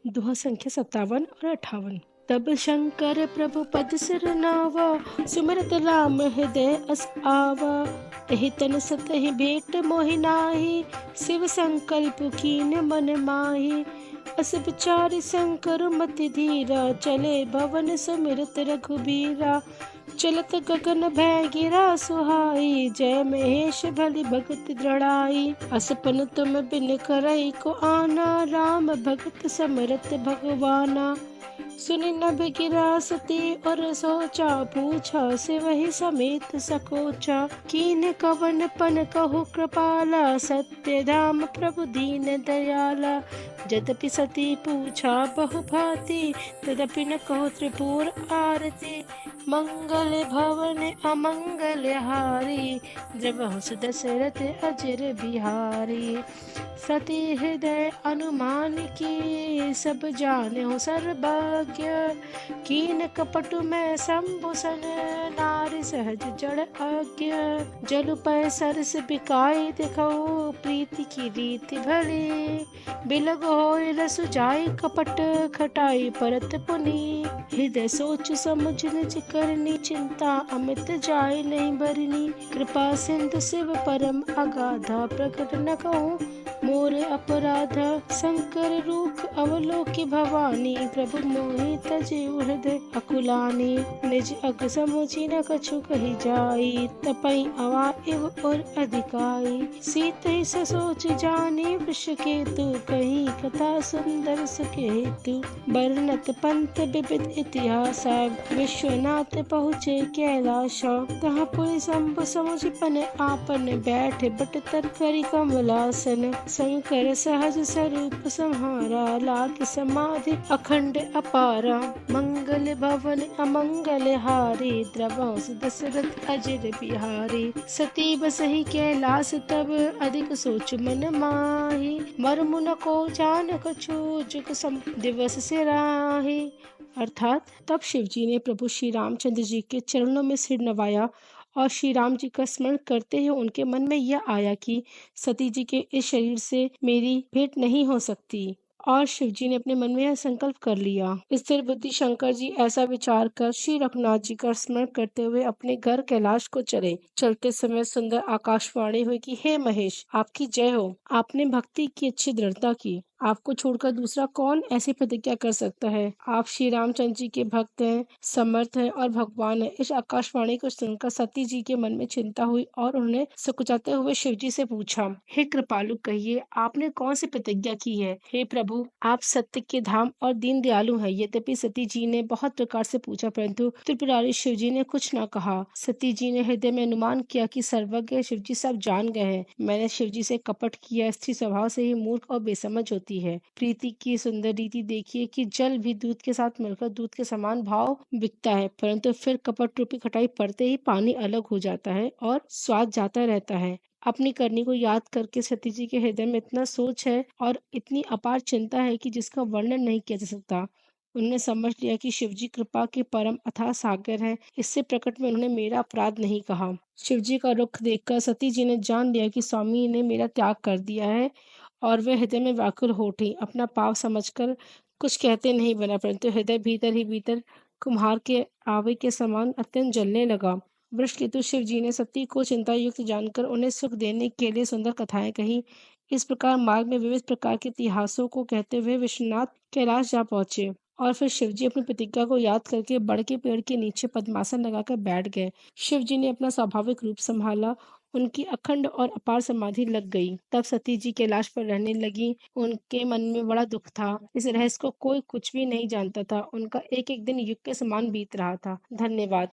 दोहा संख्या 57 और 58। तब शंकर प्रभु पद सिर नावा, सुमरत राम हृदय अस आवा। एहि तन सतहि भेंट मोहि नाहि, शिव संकल्प कीन मन माहि। अस विचार शंकर मति धीरा, चले भवन समिरत रघुबीरा। चलत गगन भय गिरा सुहाई, जय महेश भली भगत दृढ़ाई। असपन तुम बिन करई को आना, राम भगत समरत भगवाना। सुनि नभ गिरा सती और सोचा, पूछा से वही समेत सकोचा। कीन कवन पन कहु कृपाला, सत्य धाम प्रभु दीन दयाला। यद्यपि सती पूछा बहु भांति, तदपि न कहो त्रिपुर आरती। मंगल भवन अमंगल हारी, द्रवहु दशरथ अजर बिहारी। सती हृदय अनुमान की, सब जाने सर्वज्ञ। कीन कपट में शंभुसन, नारी सहज जड़ आज्ञ। जल पय सरस बिकाई दिखऊ, प्रीति की रीति भली। बिलग होय रसु जाय कपट, खटाई परत पुनी। हृदय सोच समझ निज करनी, चिंता अमित जाय नहीं बरनी। कृपा सिंधु शिव परम अगाधा, प्रकट न कहूँ मोर अपराधा। शंकर रूख अवलोकि भवानी, प्रभु मोहि तजे हृदय अकुलानी। निज अग समुझि न कछु कहि जाई, तपई अवा इव और अधिकाई। सीत ही ससोच जानी वृषकेतु, कहीं कथा सुंदर सुकेतु। बरनत पंथ विविध इतिहास, विश्वनाथ पहुँचे कैलाश। तहाँ पुनि शंभु समुझ पन आपन, बैठ बट तर करि कमलासन। शंकर सहज स्वरूप संहारा, लाग समाधि अखंड अपारा। मंगल भवन अमंगल हारी, द्रवहु दशरथ अजर बिहारी। सती बसहि कैलास तब, अधिक सोच मन माहि। मर्म न को जान कछु, जुग सम दिवस सिराहि। अर्थात तब शिव जी ने प्रभु श्री रामचंद्र जी के चरणों में सिर नवाया और श्री राम जी का स्मरण करते हुए उनके मन में यह आया कि सती जी के इस शरीर से मेरी भेंट नहीं हो सकती। और शिव जी ने अपने मन में यह संकल्प कर लिया। स्थिर बुद्धि शंकर जी ऐसा विचार कर श्री रघुनाथ जी का स्मरण करते हुए अपने घर कैलाश को चले। चलते समय सुंदर आकाशवाणी हुई कि हे महेश, आपकी जय हो। आपने भक्ति की अच्छी दृढ़ता की। आपको छोड़कर दूसरा कौन ऐसी प्रतिज्ञा कर सकता है। आप श्री रामचंद्र जी के भक्त हैं, समर्थ हैं और भगवान हैं। इस आकाशवाणी को सुनकर सती जी के मन में चिंता हुई और उन्होंने सकुचाते हुए शिव जी से पूछा, हे कृपालु, कहिए आपने कौन सी प्रतिज्ञा की है। हे प्रभु, आप सत्य के धाम और दीन दयालु हैं। यद्यपि सती जी ने बहुत प्रकार से पूछा, परंतु त्रिपुरारी शिव जी ने कुछ न कहा। सती जी ने हृदय में अनुमान किया कि सर्वज्ञ शिव जी सब जान गए हैं। मैंने शिव जी से कपट किया। स्त्री स्वभाव से ही मूर्ख और बेसमझ होती है। प्रीति की सुंदर रीति देखिए कि जल भी दूध के साथ मिलकर दूध के समान भाव बिकता है, परंतु फिर कपट रूपी खटाई पड़ते ही पानी अलग हो जाता है और स्वाद जाता रहता है। अपनी करनी को याद करके सती जी के हृदय में इतना सोच है और इतनी अपार चिंता है कि जिसका वर्णन नहीं किया जा सकता। उन्होंने समझ लिया कि शिवजी कृपा के परम अथाह सागर हैं। इससे प्रकट में उन्होंने मेरा अपराध नहीं कहा। शिवजी का रुख देखकर सती जी ने जान लिया कि स्वामी ने मेरा त्याग कर दिया है और वे हृदय में व्याकुल हो उठी। अपना पाप समझकर कुछ कहते नहीं बना, परंतु हृदय भीतर ही भीतर कुम्हार के आवे के समान अत्यंत जलने लगा। वृषकेतु शिव जी ने सती को चिंता युक्त जानकर उन्हें सुख देने के लिए सुंदर कथाएं कही। इस प्रकार मार्ग में विविध प्रकार के इतिहासों को कहते हुए विश्वनाथ कैलाश जा पहुंचे और फिर शिवजी अपनी प्रतिज्ञा को याद करके बड़ के पेड़ के नीचे पद्मासन लगाकर बैठ गए। शिव जी ने अपना स्वाभाविक रूप संभाला। उनकी अखंड और अपार समाधि लग गई। तब सती जी कैलाश पर रहने लगी। उनके मन में बड़ा दुख था। इस रहस्य को कोई कुछ भी नहीं जानता था। उनका एक एक दिन युग के समान बीत रहा था। धन्यवाद।